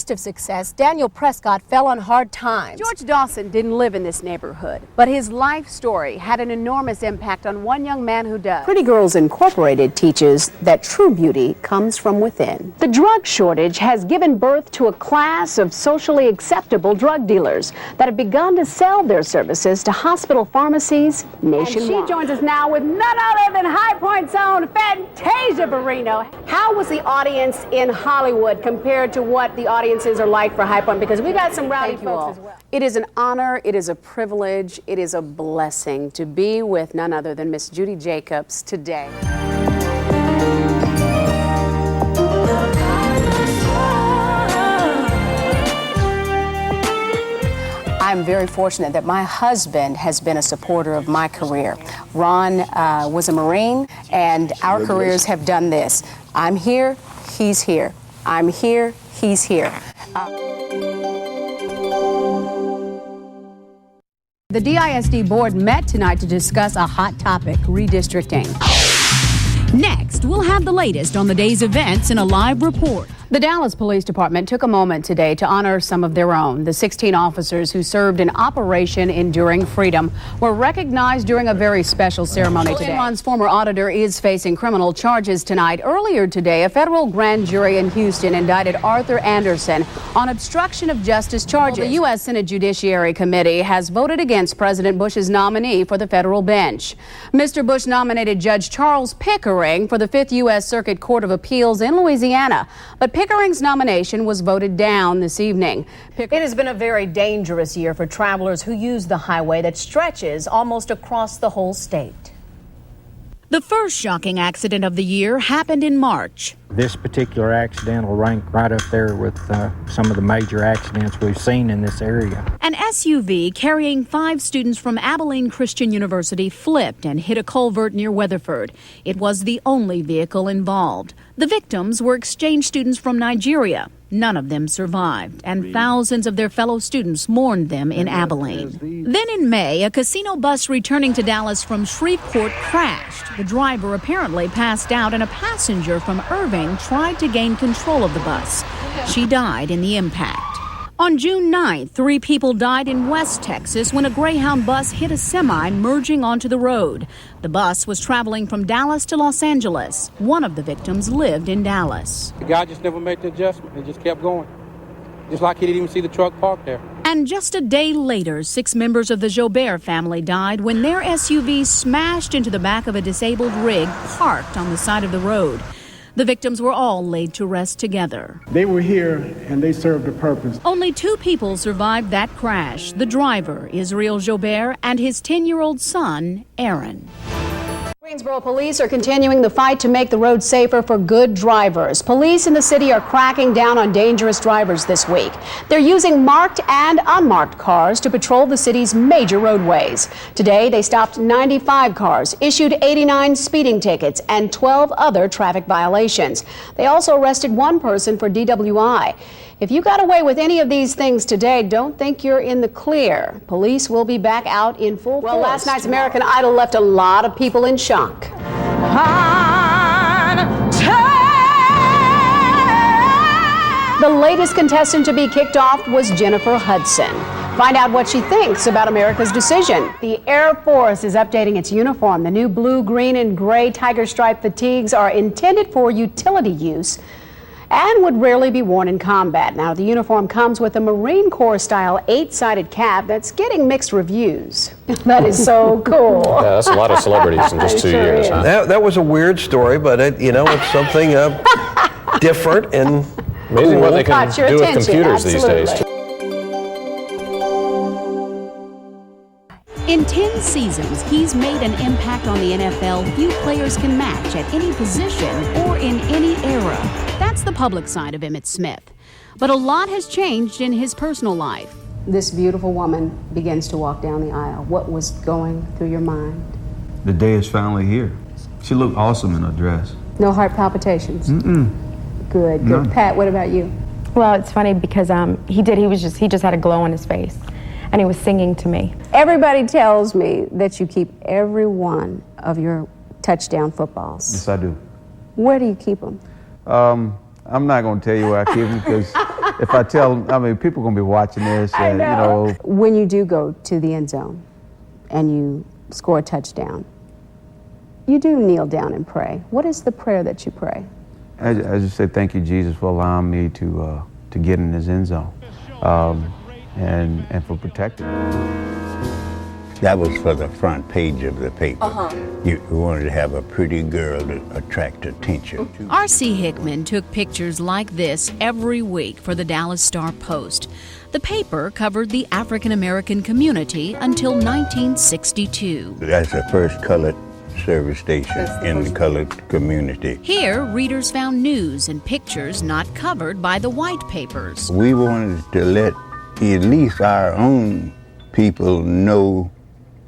taste of success, Daniel Prescott fell on hard times. George Dawson didn't live in this neighborhood, but his life story had an enormous impact on one young man who does. Pretty Girls Incorporated teaches that true beauty comes from within. The drug shortage has given birth to a class of socially acceptable drug dealers that have begun to sell their services to hospital pharmacies nationwide. And she joins us now with none other than High Point's own Fantasia Barrino. How was the audience in Hollywood compared to what the audiences are like for High Point? Because we got some rowdy folks as well. It is an honor, it is a privilege, it is a blessing to be with none other than Miss Judy Jacobs today. I'm very fortunate that my husband has been a supporter of my career. Ron was a Marine, and our careers have done this. I'm here, he's here. I'm here, he's here. The DISD board met tonight to discuss a hot topic, redistricting. Next, we'll have the latest on the day's events in a live report. The Dallas Police Department took a moment today to honor some of their own. The 16 officers who served in Operation Enduring Freedom were recognized during a very special ceremony today. Enron's former auditor is facing criminal charges tonight. Earlier today, a federal grand jury in Houston indicted Arthur Anderson on obstruction of justice charges. The U.S. Senate Judiciary Committee has voted against President Bush's nominee for the federal bench. Mr. Bush nominated Judge Charles Pickering for the 5th U.S. Circuit Court of Appeals in Louisiana, but Pickering's nomination was voted down this evening. It has been a very dangerous year for travelers who use the highway that stretches almost across the whole state. The first shocking accident of the year happened in March. This particular accident will rank right up there with some of the major accidents we've seen in this area. An SUV carrying 5 students from Abilene Christian University flipped and hit a culvert near Weatherford. It was the only vehicle involved. The victims were exchange students from Nigeria. None of them survived, and thousands of their fellow students mourned them in Abilene. Then in May, a casino bus returning to Dallas from Shreveport crashed. The driver apparently passed out, and a passenger from Irving tried to gain control of the bus. She died in the impact. On June 9th, 3 people died in West Texas when a Greyhound bus hit a semi merging onto the road. The bus was traveling from Dallas to Los Angeles. One of the victims lived in Dallas. The guy just never made the adjustment. He just kept going. Just like he didn't even see the truck parked there. And just a day later, 6 members of the Jobert family died when their SUV smashed into the back of a disabled rig parked on the side of the road. The victims were all laid to rest together. They were here and they served a purpose. Only 2 people survived that crash. The driver, Israel Jobert, and his 10-year-old son, Aaron. Greensboro police are continuing the fight to make the road safer for good drivers. Police in the city are cracking down on dangerous drivers this week. They're using marked and unmarked cars to patrol the city's major roadways. Today, they stopped 95 cars, issued 89 speeding tickets, and 12 other traffic violations. They also arrested 1 person for DWI. If you got away with any of these things today, don't think you're in the clear. Police will be back out in full force. Well, last night's American Idol left a lot of people in shock. The latest contestant to be kicked off was Jennifer Hudson. Find out what she thinks about America's decision. The Air Force is updating its uniform. The new blue, green, and gray tiger stripe fatigues are intended for utility use and would rarely be worn in combat. Now, the uniform comes with a Marine Corps-style 8-sided cap that's getting mixed reviews. That is so cool. Yeah, that's a lot of celebrities in just 2 years. Huh? That was a weird story, but it's something different and amazing what they can do with computers these days. In 10 seasons, he's made an impact on the NFL few players can match at any position or in any era. That's the public side of Emmitt Smith. But a lot has changed in his personal life. This beautiful woman begins to walk down the aisle. What was going through your mind? The day is finally here. She looked awesome in her dress. No heart palpitations? Good. None. Pat, what about you? Well, it's funny because he just had a glow on his face. And he was singing to me. Everybody tells me that you keep every one of your touchdown footballs. Yes, I do. Where do you keep them? I'm not going to tell you where I keep them because if I tell, I mean, people are going to be watching this. I And, know. you know, When you do go to the end zone and you score a touchdown, you do kneel down and pray. What is the prayer that you pray? I just say thank you, Jesus, for allowing me to get in this end zone, and for protecting me. That was for the front page of the paper. You wanted to have a pretty girl to attract attention. R.C. Hickman took pictures like this every week for the Dallas Star-Post. The paper covered the African American community until 1962. That's the first colored service station in the colored community. Here, readers found news and pictures not covered by the white papers. We wanted to let at least our own people know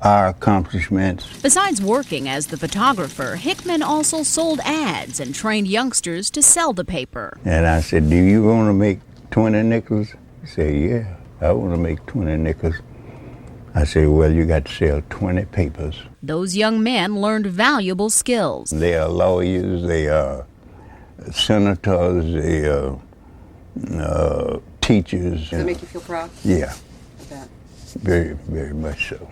our accomplishments. Besides working as the photographer, Hickman also sold ads and trained youngsters to sell the paper. And I said, do you want to make 20 nickels? He said, yeah, I want to make 20 nickels. I said, well, you got to sell 20 papers. Those young men learned valuable skills. They are lawyers, they are senators, they are teachers. Does that make you feel proud? Yeah, Of that? very, very much so.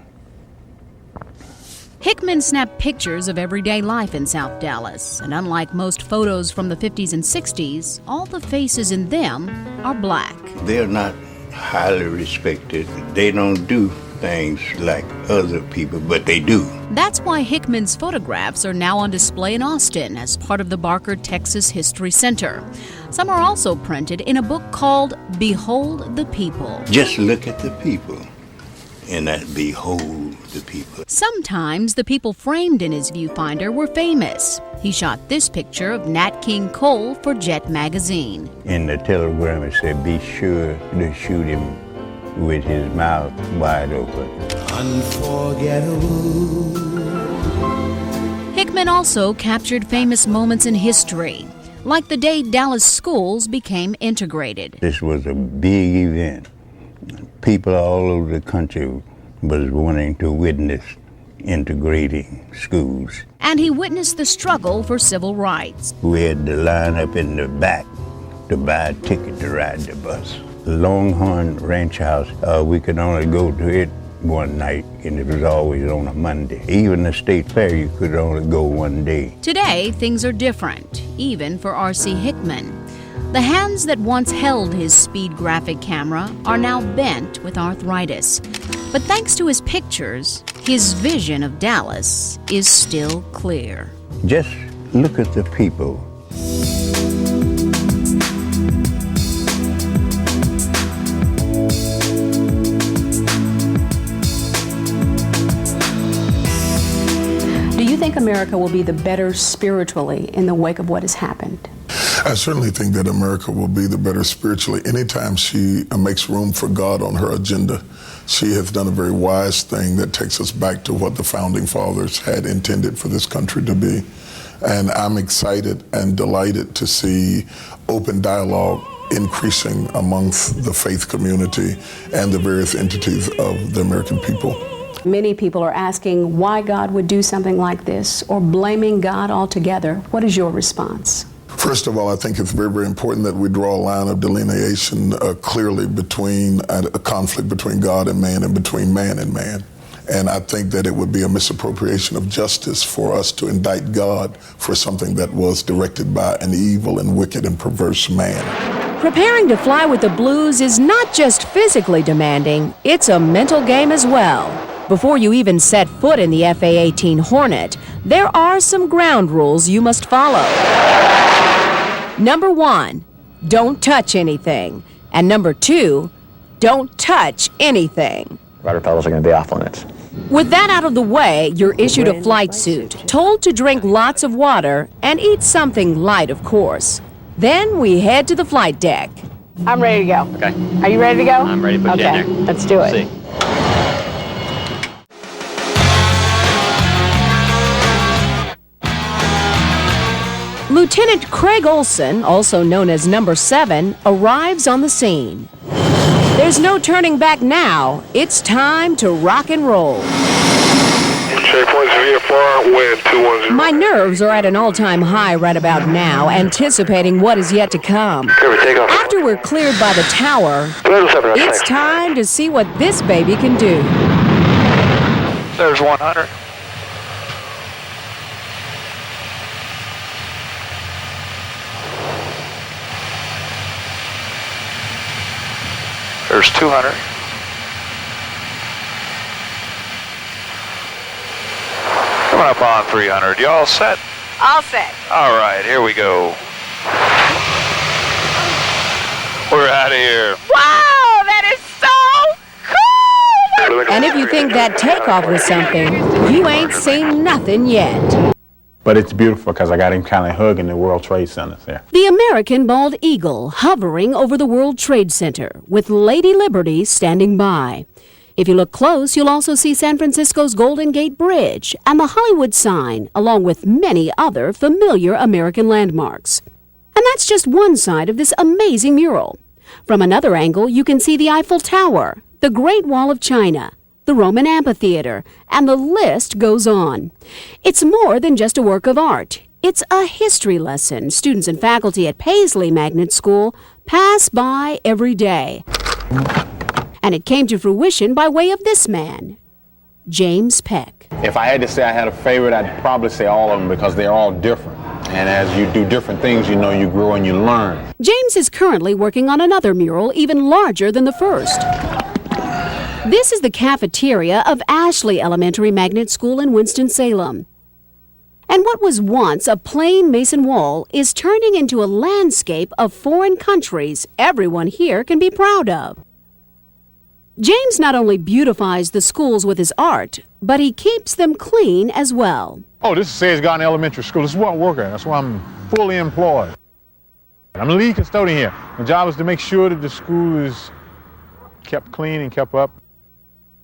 Hickman snapped pictures of everyday life in South Dallas, and unlike most photos from the 50s and 60s, all the faces in them are black. They're not highly respected. They don't do things like other people, but they do. That's why Hickman's photographs are now on display in Austin as part of the Barker Texas History Center. Some are also printed in a book called Behold the People. Just look at the people, and that behold the people. Sometimes the people framed in his viewfinder were famous. He shot this picture of Nat King Cole for Jet magazine. In the telegram it said, be sure to shoot him with his mouth wide open. Unforgettable. Hickman also captured famous moments in history, like the day Dallas schools became integrated. This was a big event. People all over the country was wanting to witness integrating schools. And he witnessed the struggle for civil rights. We had to line up in the back to buy a ticket to ride the bus. Longhorn Ranch House, we could only go to it one night, and it was always on a Monday. Even the state fair, you could only go one day. Today, things are different, even for R.C. Hickman. The hands that once held his speed graphic camera are now bent with arthritis. But thanks to his pictures, his vision of Dallas is still clear. Just look at the people. Do you think America will be the better spiritually in the wake of what has happened? I certainly think that America will be the better spiritually anytime she makes room for God on her agenda. She has done a very wise thing that takes us back to what the founding fathers had intended for this country to be. And I'm excited and delighted to see open dialogue increasing amongst the faith community and the various entities of the American people. Many people are asking why God would do something like this or blaming God altogether. What is your response? First of all, I think it's very, very important that we draw a line of delineation clearly between a conflict between God and man and between man and man. And I think that it would be a misappropriation of justice for us to indict God for something that was directed by an evil and wicked and perverse man. Preparing to fly with the Blues is not just physically demanding, it's a mental game as well. Before you even set foot in the FA-18 Hornet, there are some ground rules you must follow. Number 1, don't touch anything. And number 2, don't touch anything. Rudder pedals are going to be off limits. With that out of the way, you're issued a flight suit, told to drink lots of water and eat something light, of course. Then we head to the flight deck. I'm ready to go. Okay. Are you ready to go? I'm ready to put you in there. Let's do it. See. Lieutenant Craig Olson, also known as Number 7, arrives on the scene. There's no turning back now. It's time to rock and roll. Checkpoint far, wind 210. My nerves are at an all-time high right about now, anticipating what is yet to come. After we're cleared by the tower, it's time to see what this baby can do. There's 100. There's 200. Coming up on 300. You all set? All set. All right, here we go. We're out of here. Wow, that is so cool! And if you think that takeoff was something, you ain't seen nothing yet. But it's beautiful because I got him kind of hugging the World Trade Center there. The American bald eagle hovering over the World Trade Center with Lady Liberty standing by. If you look close, you'll also see San Francisco's Golden Gate Bridge and the Hollywood sign, along with many other familiar American landmarks. And that's just one side of this amazing mural. From another angle, you can see the Eiffel Tower, the Great Wall of China, the Roman Amphitheater, and the list goes on. It's more than just a work of art. It's a history lesson students and faculty at Paisley Magnet School pass by every day. And it came to fruition by way of this man, James Peck. If I had to say I had a favorite, I'd probably say all of them because they're all different. And as you do different things, you know, you grow and you learn. James is currently working on another mural even larger than the first. This is the cafeteria of Ashley Elementary Magnet School in Winston-Salem. And what was once a plain mason wall is turning into a landscape of foreign countries everyone here can be proud of. James not only beautifies the schools with his art, but he keeps them clean as well. Oh, this is Sage Garden Elementary School. This is what I'm working. That's why I'm fully employed. I'm the lead custodian here. My job is to make sure that the school is kept clean and kept up.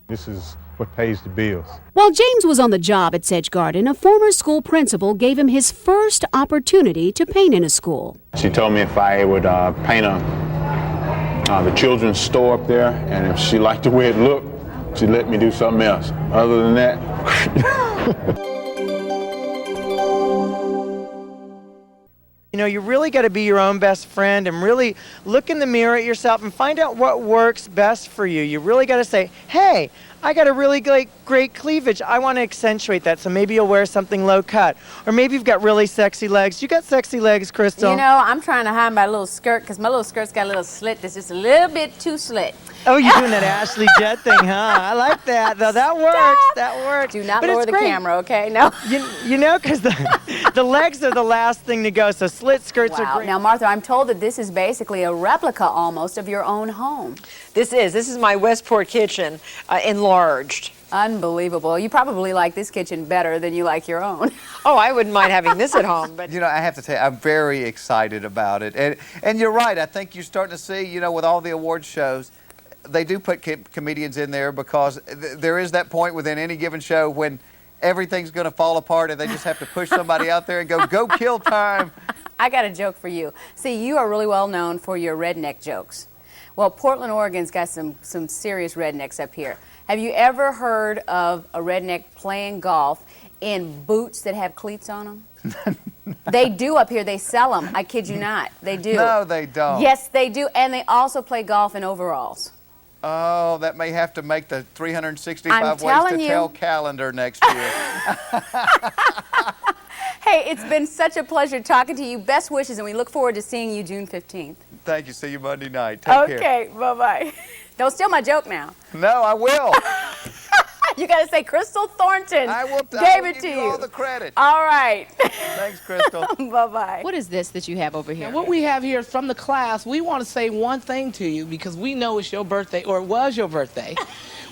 This is what pays the bills. While James was on the job at Sedge Garden, a former school principal gave him his first opportunity to paint in a school. She told me if I would paint the children's store up there, and if she liked the way it looked, she'd let me do something else. Other than that... You know, you really got to be your own best friend and really look in the mirror at yourself and find out what works best for you. You really got to say, hey, I got a really great cleavage. I want to accentuate that, so maybe you'll wear something low cut. Or maybe you've got really sexy legs. You got sexy legs, Crystal. You know, I'm trying to hide my little skirt because my little skirt's got a little slit that's just a little bit too slit. Oh, you're doing that Ashley Judd thing, huh? I like that, though. That works. That works. Do not but lower the camera, okay? No. You know, because the legs are the last thing to go, so slit skirts are great. Now, Martha, I'm told that this is basically a replica almost of your own home. This is my Westport kitchen, enlarged. Unbelievable. You probably like this kitchen better than you like your own. Oh, I wouldn't mind having this at home. But you know, I have to tell you, I'm very excited about it. And you're right. I think you're starting to see, you know, with all the award shows, they do put comedians in there because there is that point within any given show when everything's going to fall apart and they just have to push somebody out there and go kill time. I got a joke for you. See, you are really well known for your redneck jokes. Well, Portland, Oregon's got some serious rednecks up here. Have you ever heard of a redneck playing golf in boots that have cleats on them? They do up here. They sell them. I kid you not. They do. No, they don't. Yes, they do. And they also play golf in overalls. Oh, that may have to make the 365 Ways to Tell calendar next year. Hey, it's been such a pleasure talking to you. Best wishes, and we look forward to seeing you June 15th. Thank you. See you Monday night. Take care. Okay, bye-bye. Don't steal my joke now. No, I will. You got to say Crystal Thornton gave it to you. All the credit. All right. Thanks, Crystal. Bye-bye. What is this that you have over here? And what we have here from the class, we want to say one thing to you because we know it's your birthday, or it was your birthday.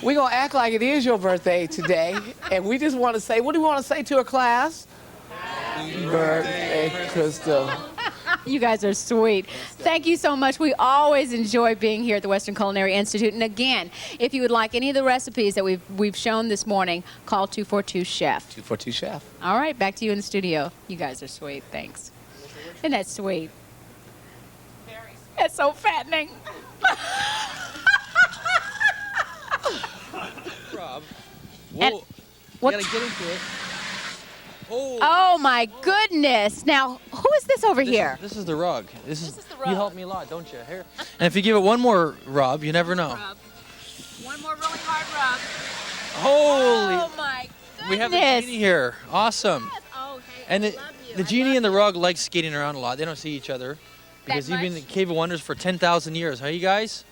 We're going to act like it is your birthday today, and we just want to say, what do we want to say to our class? Happy birthday, Crystal. You guys are sweet. Thank you so much. We always enjoy being here at the Western Culinary Institute. And again, if you would like any of the recipes that we've shown this morning, call 242-CHEF. 242-CHEF. All right, back to you in the studio. You guys are sweet. Thanks. Isn't that sweet? Very sweet. That's so fattening. Rob, what? You gotta get into it. Oh my goodness. Now, who is this over here? This is the rug. This is the rug. You help me a lot, don't you? Here. And if you give it one more rub, you never know. One more really hard rub. Holy. Oh my goodness. We have the genie here. Awesome. Yes. Oh, hey, And I the, love you. the genie and the rug like skating around a lot. They don't see each other because you've been in the Cave of Wonders for 10,000 years. Huh, you guys?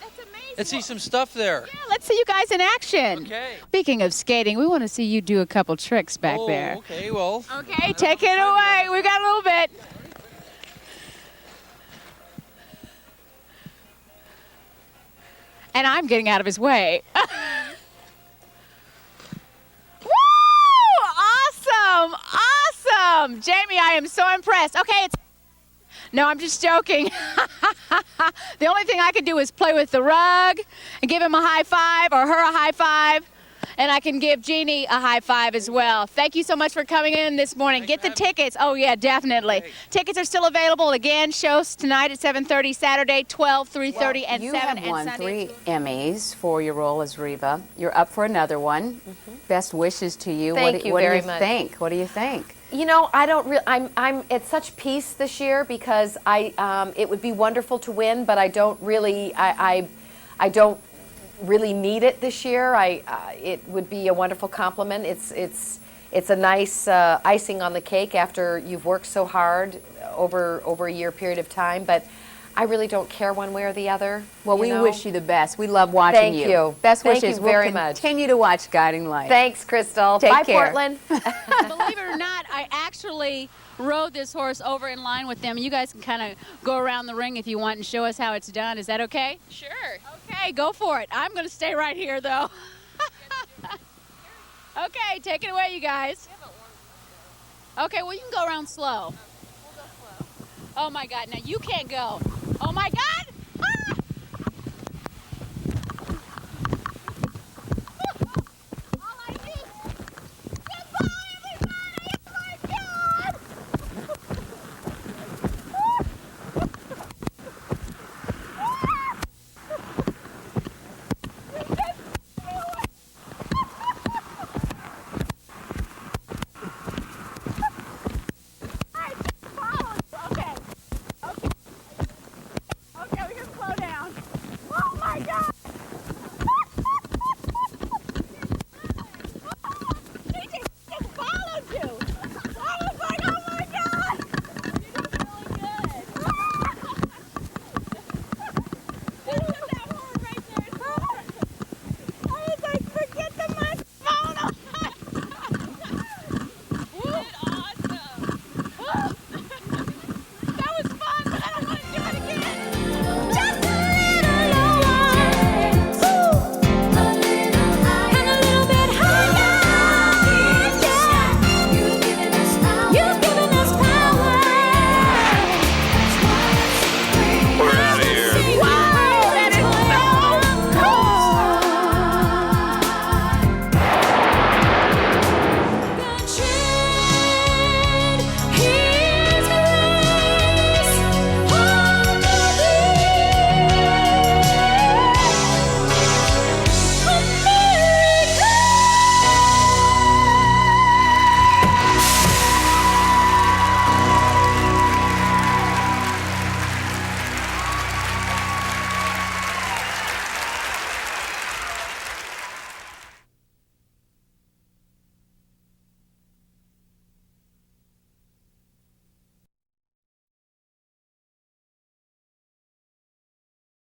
That's amazing. Let's see some stuff there. Yeah, let's see you guys in action. Okay. Speaking of skating, we want to see you do a couple tricks back there. Okay, well. Okay, take it away. We got a little bit. And I'm getting out of his way. Woo! Awesome! Awesome! Jamie, I am so impressed. Okay, it's... No, I'm just joking. The only thing I can do is play with the rug and give him a high five or her a high five. And I can give Jeannie a high five as well. Thank you so much for coming in this morning. Get the tickets. Oh, yeah, definitely. Tickets are still available. Again, shows tonight at 7:30, Saturday, 12, 3:30, and 7 You have won Sunday. 3 Emmys for your role as Reva. You're up for another one. Best wishes to you. Thank you very much. Think? What do you think? You know, I don't really. I'm at such peace this year because it would be wonderful to win, but I don't really. I don't really need it this year. It would be a wonderful compliment. It's a nice icing on the cake after you've worked so hard over a year period of time. But I really don't care one way or the other. Well, we wish you the best. We love watching Thank you. Best Thank wishes. you very we'll much. Continue to watch Guiding Light. Thanks, Crystal. Take Bye, care. Portland. Believe it or not, I actually rode this horse over in line with them. You guys can kind of go around the ring if you want and show us how it's done. Is that okay? Sure. Okay, go for it. I'm going to stay right here, though. Okay, take it away, you guys. Okay, well, you can go around slow. Oh, my God. Now, you can't go. Oh, my God.